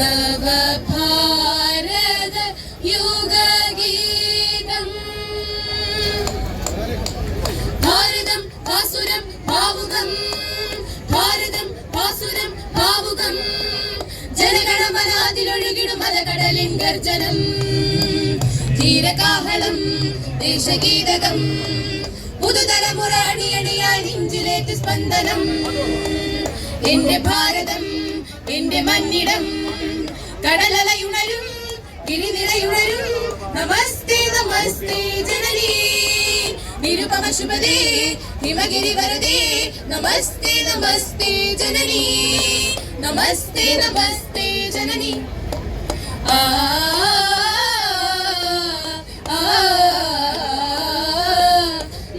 നവ ഭാരത യുഗഗീതം. ഭാരതം ഭാസുരം ഭാവുകം, ഭാരതം ഭാസുരം ഭാവുകം. ജനഗണമനാതിലൊഴുകിടും മലകടലിൻ ഗർജനം. ധീരകാഹളം ദേശഗീതകം, പുതുതലമുറ അണിയണിയായി നെഞ്ചിലേറ്റ് സ്പന്ദനം. എന്റെ ഭാരതം എന്റെ മണ്ണിടം, കടലലയുണരും ഗിരിനിരയുണരും. നമസ്തേ നമസ്തേ ജനനീ നിരുപമ ശുഭദേ ഹിമഗിരി വരദേ. നമസ്തേ നമസ്തേ ജനനീ, നമസ്തേ നമസ്തേ ജനനീ.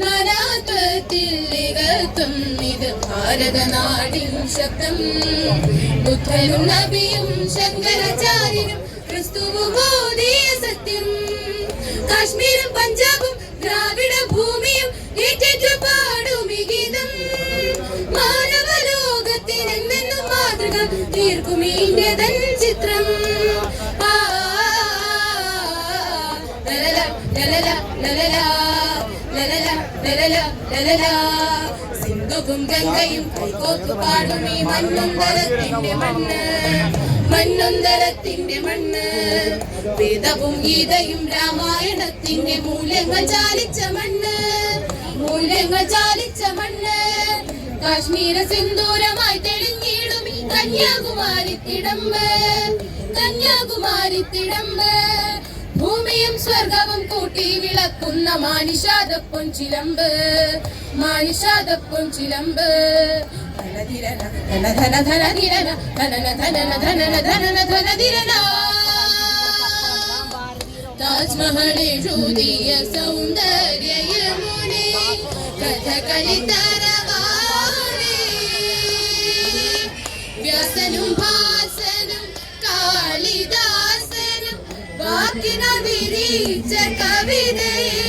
നാനാത്വത്തിൽ ഏകത്വം, ഇത് ഭാരതനാടിൻ ശബ്ദം. ബുദ്ധനും നബിയും ശങ്കരാചാര്യനും ക്രിസ്തുവും ഓതിയ സത്യം. കാശ്മീരും പഞ്ചാബും ദ്രാവിഡ ഭൂമിയും ഏറ്റു പാടും ഈ ഗീതം. മാനവലോകത്തിനെന്നും മാതൃക തീർക്കും ഇന്ത്യതൻ ചിത്രം. സിന്ധുവും ഗംഗയും കൈകോർത്തു പാടും ഈ മണ്ണൊന്തരത്തിന്റെ മണ്ണ്, മണ്ണൊന്തരത്തിന്റെ മണ്ണ്. വേദവും ഗീതയും രാമായണത്തിന്റെ മൂല്യങ്ങൾ ചാലിച്ച മണ്ണ്, മൂല്യങ്ങൾ ചാലിച്ച മണ്ണ്. കാശ്മീര സിന്ദൂരമായി തെളിഞ്ഞിടും ഈ കന്യാകുമാരി തിടമ്പ്, കന്യാകുമാരി തിടമ്പ്. ഭൂമിയും സ്വർഗവും കൂട്ടി വിളക്കുന്ന മാനിഷാദപ്പൊൻ ചിലമ്പ്, മാനിഷാദപ്പൊൻ ചിലമ്പ്. താജ്മഹലെഴുതിയ സൗന്ദര്യമുനെ കഥകളി തരവാണി. വ്യാസനും ഭാസനും കാളിദാസനും വാക്കിനതിരിച്ച കവിതയെ.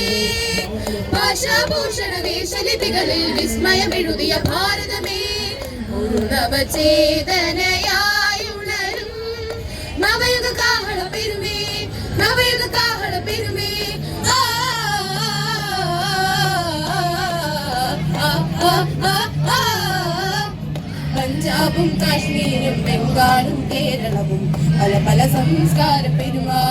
ഭാഷാഭൂഷണ വേഷലിപികളിൽ വിസ്മയമെഴുതിയ ഭാരതമേ, നവചേതനയായുണരും നവയുഗ കാഹള പെരുമേ, നവയുഗ കാഹള പെരുമേ. പഞ്ചാബും കാശ്മീരും ബംഗാളും കേരളവും പല പല സംസ്കാര പെരുമാ.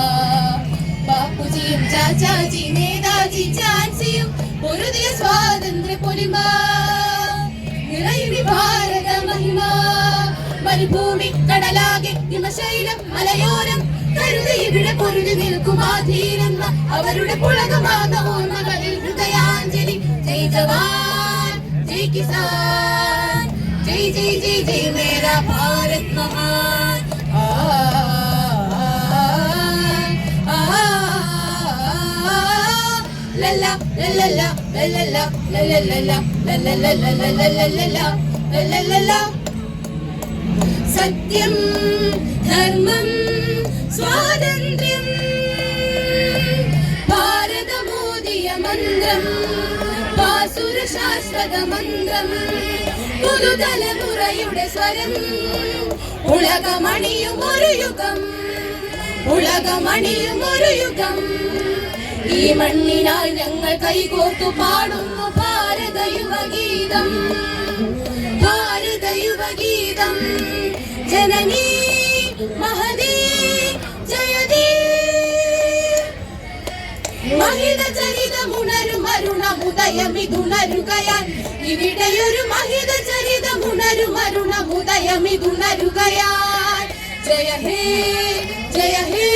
ബാപ്പുജിയും ചാച്ചാജി നേതാജി ഝാൻസിയും പൊരുതിയ സ്വാതന്ത്ര്യ പൊലിമ. നിറയുമി ഭാരത മഹിമ. മരുഭൂമി കടലാകെ ഹിമശൈലം മലയോരം കരുതി ഇവിടെ പൊരുതി നിൽക്കുമാധീരെന്ന അവരുടെ പുളകമാർന്ന ഓർമ്മകളിൽ ഹൃദയാഞ്ജലി. ജയ് ജവാൻ ജയ് കിസാൻ, ജയ് ജയ് ജയ് ജയ് മേരാ ഭാരത് മഹാൻ. ലല്ല ലല്ല ലല്ല ലല്ല ലല്ല. സത്യം ധർമ്മം സ്വാതന്ത്ര്യം ഭാരതമോദിയ മന്ത്രം. ഭാസുര ശാശ്വത മന്ത്രം, പുതുതലമുറയുടെ സ്വരം. ഉലകമണിയും ഒരു യുഗം, ഉലകമണിയും ഒരു യുഗം. ഈ മണ്ണിനായി ഞങ്ങൾ കൈകോർത്തു പാടുന്നു ഭാരത യുവഗീതം, ഭാരത യുവഗീതം. ജനനീ മഹദീ ജയതീ. മഹിത ചരിതമുണരും അരുണമുദയമിതുണരുകയാൽ. ഇവിടെയൊരു മഹിത ചരിതമുണരും അരുണമുദയമിതുണരുകയാൽ. ജയ ഹേ ജയ ഹേ